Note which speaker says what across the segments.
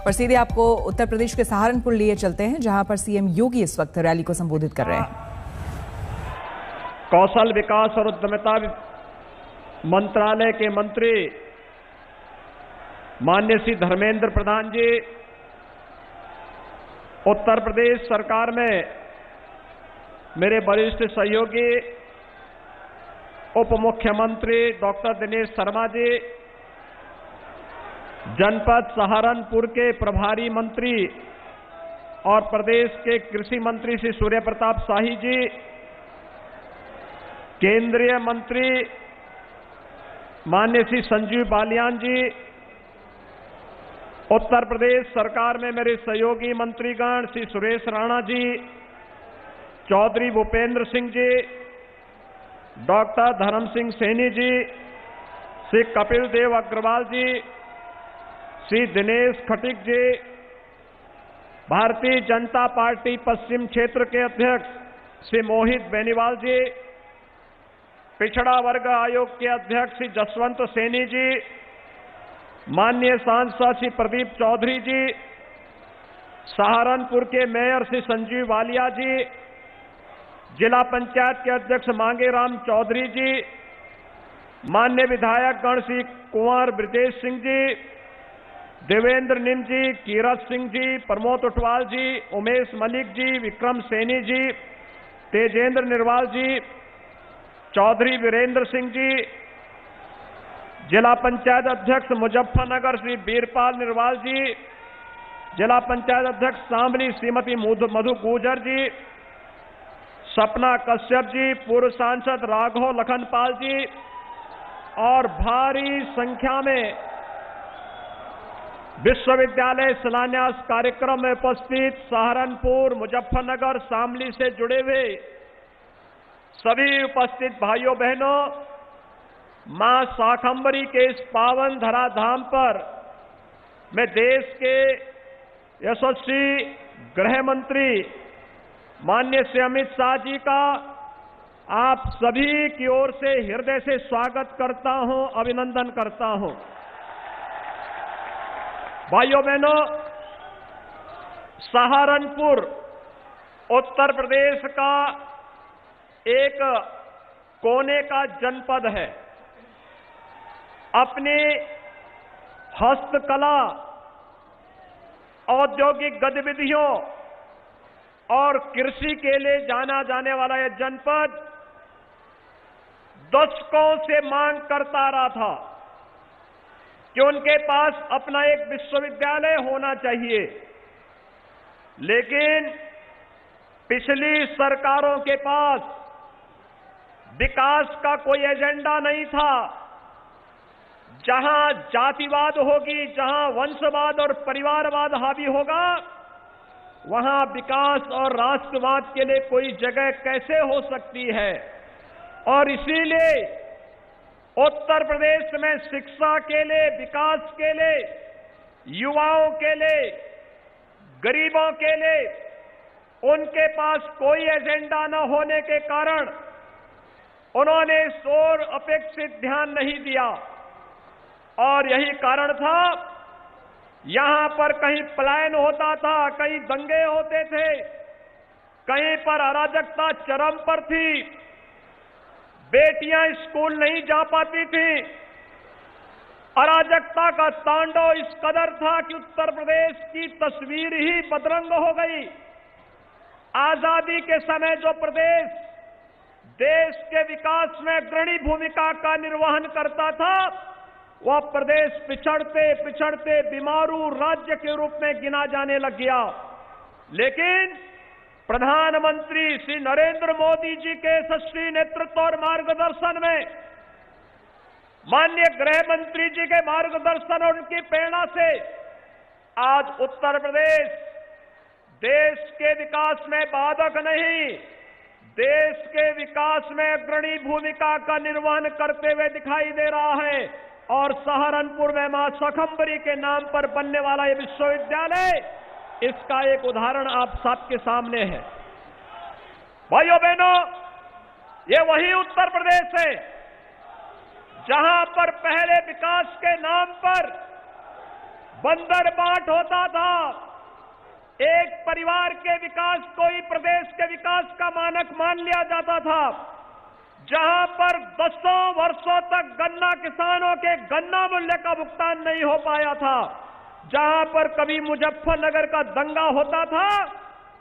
Speaker 1: और सीधे आपको उत्तर प्रदेश के सहारनपुर लिए चलते हैं, जहां पर सीएम योगी इस वक्त रैली को संबोधित कर रहे हैं।
Speaker 2: कौशल विकास और उद्यमिता मंत्रालय के मंत्री माननीय श्री धर्मेंद्र प्रधान जी, उत्तर प्रदेश सरकार में मेरे वरिष्ठ सहयोगी उप मुख्यमंत्री डॉक्टर दिनेश शर्मा जी, जनपद सहारनपुर के प्रभारी मंत्री और प्रदेश के कृषि मंत्री श्री सूर्य प्रताप शाही जी, केंद्रीय मंत्री माननीय श्री संजीव बालियान जी, उत्तर प्रदेश सरकार में मेरे सहयोगी मंत्रीगण श्री सुरेश राणा जी, चौधरी भूपेंद्र सिंह जी, डॉक्टर धर्म सिंह सैनी जी, श्री कपिल देव अग्रवाल जी, श्री दिनेश खटीक जी, भारतीय जनता पार्टी पश्चिम क्षेत्र के अध्यक्ष श्री मोहित बेनीवाल जी, पिछड़ा वर्ग आयोग के अध्यक्ष श्री जसवंत सैनी जी, माननीय सांसद श्री प्रदीप चौधरी जी, सहारनपुर के मेयर श्री संजीव वालिया जी, जिला पंचायत के अध्यक्ष मांगेराम चौधरी जी, माननीय विधायक गण श्री कुंवर ब्रजेश सिंह जी, देवेंद्र निम जी, कीरत सिंह जी, प्रमोद उटवाल जी, उमेश मलिक जी, विक्रम सैनी जी, तेजेंद्र निर्वाल जी, चौधरी वीरेंद्र सिंह जी, जिला पंचायत अध्यक्ष मुजफ्फरनगर श्री बीरपाल निर्वाल जी, जिला पंचायत अध्यक्ष शामली श्रीमती मधु गुजर जी, सपना कश्यप जी, पूर्व सांसद राघव लखनपाल जी और भारी संख्या में विश्वविद्यालय शिलान्यास कार्यक्रम में उपस्थित सहारनपुर, मुजफ्फरनगर, शामली से जुड़े हुए सभी उपस्थित भाइयों बहनों, मां शाकंभरी के इस पावन धराधाम पर मैं देश के यशस्वी गृह मंत्री माननीय श्री अमित शाह जी का आप सभी की ओर से हृदय से स्वागत करता हूं, अभिनंदन करता हूं। भाइयों बहनों, सहारनपुर उत्तर प्रदेश का एक कोने का जनपद है। अपनी हस्तकला, औद्योगिक गतिविधियों और कृषि के लिए जाना जाने वाला यह जनपद दशकों से मांग करता रहा था कि उनके पास अपना एक विश्वविद्यालय होना चाहिए, लेकिन पिछली सरकारों के पास विकास का कोई एजेंडा नहीं था। जहां जातिवाद होगी, जहां वंशवाद और परिवारवाद हावी होगा, वहां विकास और राष्ट्रवाद के लिए कोई जगह कैसे हो सकती है। और इसीलिए उत्तर प्रदेश में शिक्षा के लिए, विकास के लिए, युवाओं के लिए, गरीबों के लिए उनके पास कोई एजेंडा न होने के कारण उन्होंने इस ओर अपेक्षित ध्यान नहीं दिया। और यही कारण था, यहां पर कहीं पलायन होता था, कहीं दंगे होते थे, कहीं पर अराजकता चरम पर थी, बेटियां स्कूल नहीं जा पाती थी, अराजकता का तांडव इस कदर था कि उत्तर प्रदेश की तस्वीर ही बदरंग हो गई। आजादी के समय जो प्रदेश देश के विकास में अग्रणी भूमिका का निर्वहन करता था, वह प्रदेश पिछड़ते पिछड़ते बीमारू राज्य के रूप में गिना जाने लग गया। लेकिन प्रधानमंत्री श्री नरेंद्र मोदी जी के यशस्वी नेतृत्व और मार्गदर्शन में, माननीय गृह मंत्री जी के मार्गदर्शन और उनकी प्रेरणा से आज उत्तर प्रदेश देश के विकास में बाधक नहीं, देश के विकास में अग्रणी भूमिका का निर्वहन करते हुए दिखाई दे रहा है। और सहारनपुर में मां शाकंभरी के नाम पर बनने वाला यह विश्वविद्यालय, इसका एक उदाहरण आप सबके सामने है। भाइयों बहनों, ये वही उत्तर प्रदेश है जहां पर पहले विकास के नाम पर बंदर बाट होता था। एक परिवार के विकास को ही प्रदेश के विकास का मानक मान लिया जाता था। जहां पर 10 वर्षों तक गन्ना किसानों के गन्ना मूल्य का भुगतान नहीं हो पाया था, जहां पर कभी मुजफ्फरनगर का दंगा होता था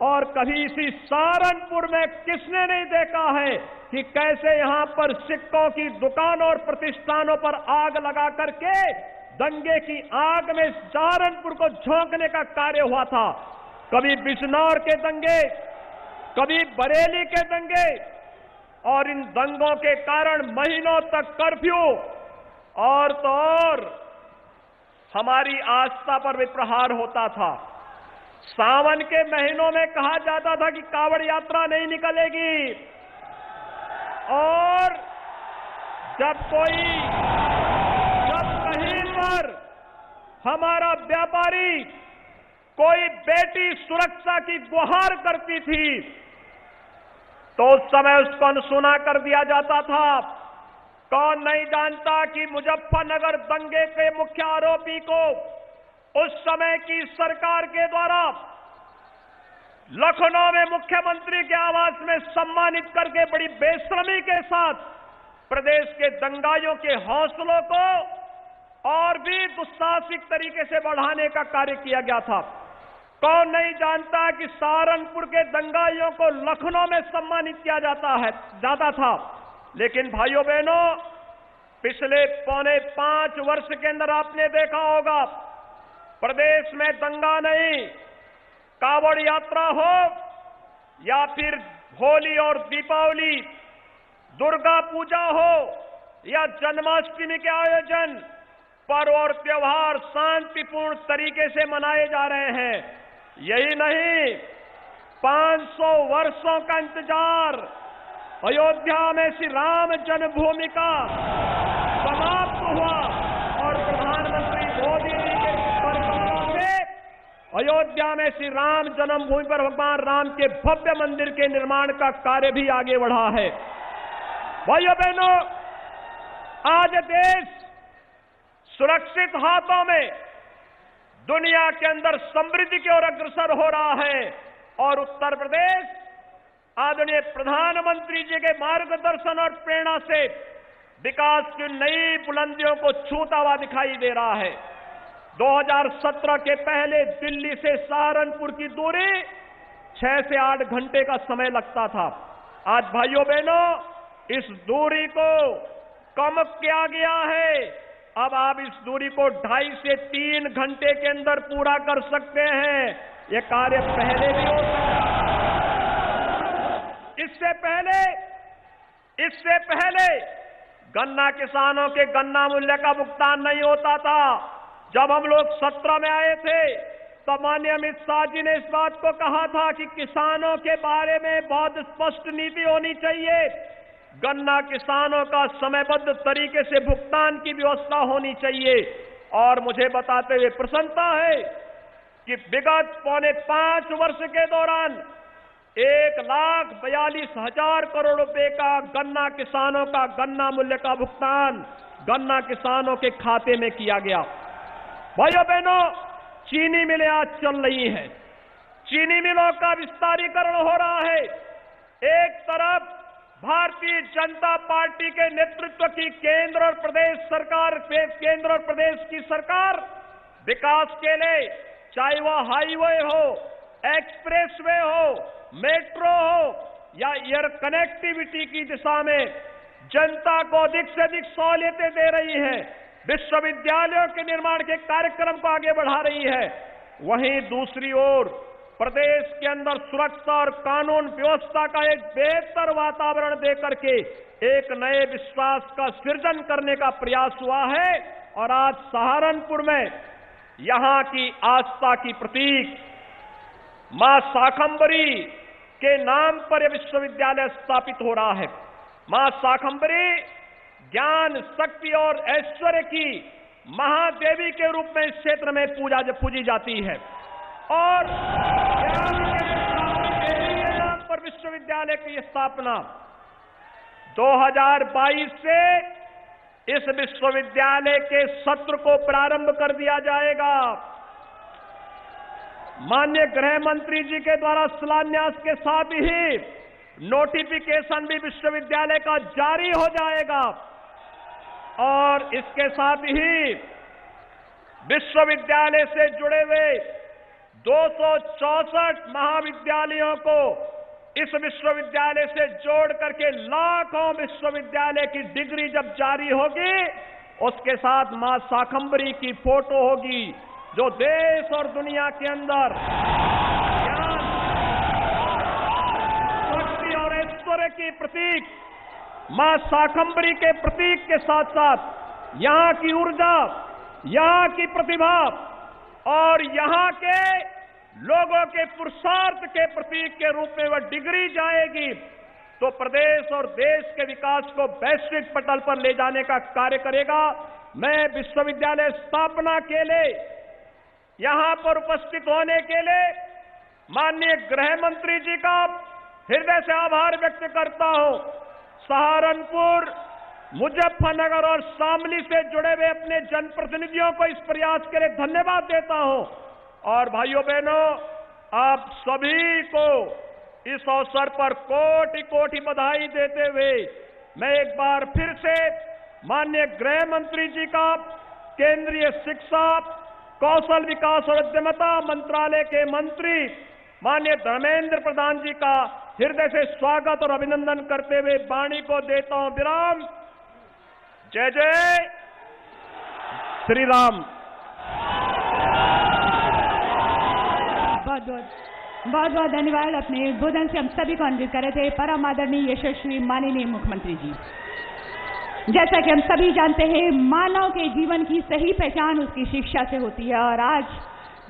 Speaker 2: और कभी इसी सहारनपुर में किसने नहीं देखा है कि कैसे यहां पर सिक्कों की दुकानों और प्रतिष्ठानों पर आग लगा करके दंगे की आग में सहारनपुर को झोंकने का कार्य हुआ था। कभी बिजनौर के दंगे, कभी बरेली के दंगे, और इन दंगों के कारण महीनों तक कर्फ्यू और तो और हमारी आस्था पर भी प्रहार होता था। सावन के महीनों में कहा जाता था कि कांवड़ यात्रा नहीं निकलेगी, और जब कहीं पर हमारा व्यापारी कोई बेटी सुरक्षा की गुहार करती थी तो उस समय उसको अनसुना कर दिया जाता था। कौन नहीं जानता कि मुजफ्फरनगर दंगे के मुख्य आरोपी को उस समय की सरकार के द्वारा लखनऊ में मुख्यमंत्री के आवास में सम्मानित करके बड़ी बेशर्मी के साथ प्रदेश के दंगाइयों के हौसलों को और भी दुस्साहसिक तरीके से बढ़ाने का कार्य किया गया था। कौन नहीं जानता कि सहारनपुर के दंगाइयों को लखनऊ में सम्मानित किया जाता था। लेकिन भाइयों बहनों, पिछले 4.5 वर्ष के अंदर आपने देखा होगा, प्रदेश में दंगा नहीं, कांवड़ यात्रा हो या फिर होली और दीपावली, दुर्गा पूजा हो या जन्माष्टमी के आयोजन, पर्व और त्योहार शांतिपूर्ण तरीके से मनाए जा रहे हैं। यही नहीं, 500 वर्षों का इंतजार, अयोध्या में श्री राम जन्मभूमि का समाप्त हुआ और प्रधानमंत्री मोदी जी के प्रयासों से अयोध्या में श्री राम जन्मभूमि पर भगवान राम के भव्य मंदिर के निर्माण का कार्य भी आगे बढ़ा है। भाइयों बहनों, आज देश सुरक्षित हाथों में दुनिया के अंदर समृद्धि की ओर अग्रसर हो रहा है, और उत्तर प्रदेश आदरणीय प्रधानमंत्री जी के मार्गदर्शन और प्रेरणा से विकास की नई बुलंदियों को छूता हुआ दिखाई दे रहा है। 2017 के पहले दिल्ली से सहारनपुर की दूरी 6 से 8 घंटे का समय लगता था। आज भाइयों बहनों, इस दूरी को कम किया गया है। अब आप इस दूरी को 2.5 से 3 घंटे के अंदर पूरा कर सकते हैं। यह कार्य पहले भी हो सकता था। इससे पहले गन्ना किसानों के गन्ना मूल्य का भुगतान नहीं होता था। जब हम लोग 17 में आए थे तो माननीय अमित शाह जी ने इस बात को कहा था कि किसानों के बारे में बहुत स्पष्ट नीति होनी चाहिए, गन्ना किसानों का समयबद्ध तरीके से भुगतान की व्यवस्था होनी चाहिए। और मुझे बताते हुए प्रसन्नता है कि विगत 4.5 वर्ष के दौरान 1,42,000 करोड़ रुपए का गन्ना किसानों का गन्ना मूल्य का भुगतान गन्ना किसानों के खाते में किया गया। भाइयों बहनों, चीनी मिलें आज चल रही हैं, चीनी मिलों का विस्तारीकरण हो रहा है। एक तरफ भारतीय जनता पार्टी के नेतृत्व की केंद्र और प्रदेश की सरकार विकास के लिए, चाहे वह हाईवे हो, एक्सप्रेसवे हो, मेट्रो हो या एयर कनेक्टिविटी की दिशा में जनता को अधिक से अधिक सहूलियतें दे रही है, विश्वविद्यालयों के निर्माण के कार्यक्रम को आगे बढ़ा रही है, वहीं दूसरी ओर प्रदेश के अंदर सुरक्षा और कानून व्यवस्था का एक बेहतर वातावरण देकर के एक नए विश्वास का सृजन करने का प्रयास हुआ है। और आज सहारनपुर में यहां की आस्था की प्रतीक मां शाकंभरी के नाम पर यह विश्वविद्यालय स्थापित हो रहा है। मां शाकंभरी ज्ञान, शक्ति और ऐश्वर्य की महादेवी के रूप में इस क्षेत्र में पूजी जाती है, और ज्ञान के नाम पर विश्वविद्यालय की स्थापना 2022 से इस विश्वविद्यालय के सत्र को प्रारंभ कर दिया जाएगा। माननीय गृह मंत्री जी के द्वारा शिलान्यास के साथ ही नोटिफिकेशन भी विश्वविद्यालय का जारी हो जाएगा और इसके साथ ही विश्वविद्यालय से जुड़े हुए 264 महाविद्यालयों को इस विश्वविद्यालय से जोड़ करके लाखों विश्वविद्यालय की डिग्री जब जारी होगी, उसके साथ मां शाकंभरी की फोटो होगी, जो देश और दुनिया के अंदर ज्ञान, शक्ति और ऐश्वर्य की प्रतीक मां शाकंभरी के प्रतीक के साथ साथ यहां की ऊर्जा, यहां की प्रतिभा और यहां के लोगों के पुरुषार्थ के प्रतीक के रूप में वह डिग्री जाएगी, तो प्रदेश और देश के विकास को वैश्विक पटल पर ले जाने का कार्य करेगा। मैं विश्वविद्यालय स्थापना के लिए यहां पर उपस्थित होने के लिए माननीय गृह मंत्री जी का हृदय से आभार व्यक्त करता हूं। सहारनपुर, मुजफ्फरनगर और शामली से जुड़े हुए अपने जनप्रतिनिधियों को इस प्रयास के लिए धन्यवाद देता हूं और भाइयों बहनों, आप सभी को इस अवसर पर कोटि कोटि बधाई देते हुए मैं एक बार फिर से माननीय गृह मंत्री जी का, केंद्रीय शिक्षा, कौशल विकास और उद्यमिता मंत्रालय के मंत्री माननीय धर्मेंद्र प्रधान जी का हृदय से स्वागत और अभिनंदन करते हुए वाणी को देता हूं विराम। जय जय श्री राम।
Speaker 3: बहुत बहुत धन्यवाद। अपने उद्बोधन से हम सभी को अनुरोध कर रहे थे परम आदरणीय यशस्वी माननीय मुख्यमंत्री जी। जैसा कि हम सभी जानते हैं, मानव के जीवन की सही पहचान उसकी शिक्षा से होती है और आज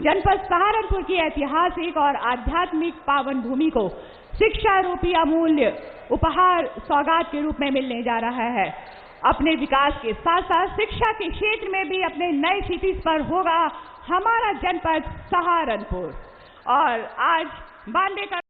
Speaker 3: जनपद सहारनपुर की ऐतिहासिक और आध्यात्मिक पावन भूमि को शिक्षा रूपी अमूल्य उपहार सौगात के रूप में मिलने जा रहा है। अपने विकास के साथ साथ शिक्षा के क्षेत्र में भी अपने नए क्षितिज पर होगा हमारा जनपद सहारनपुर। और आज 92 का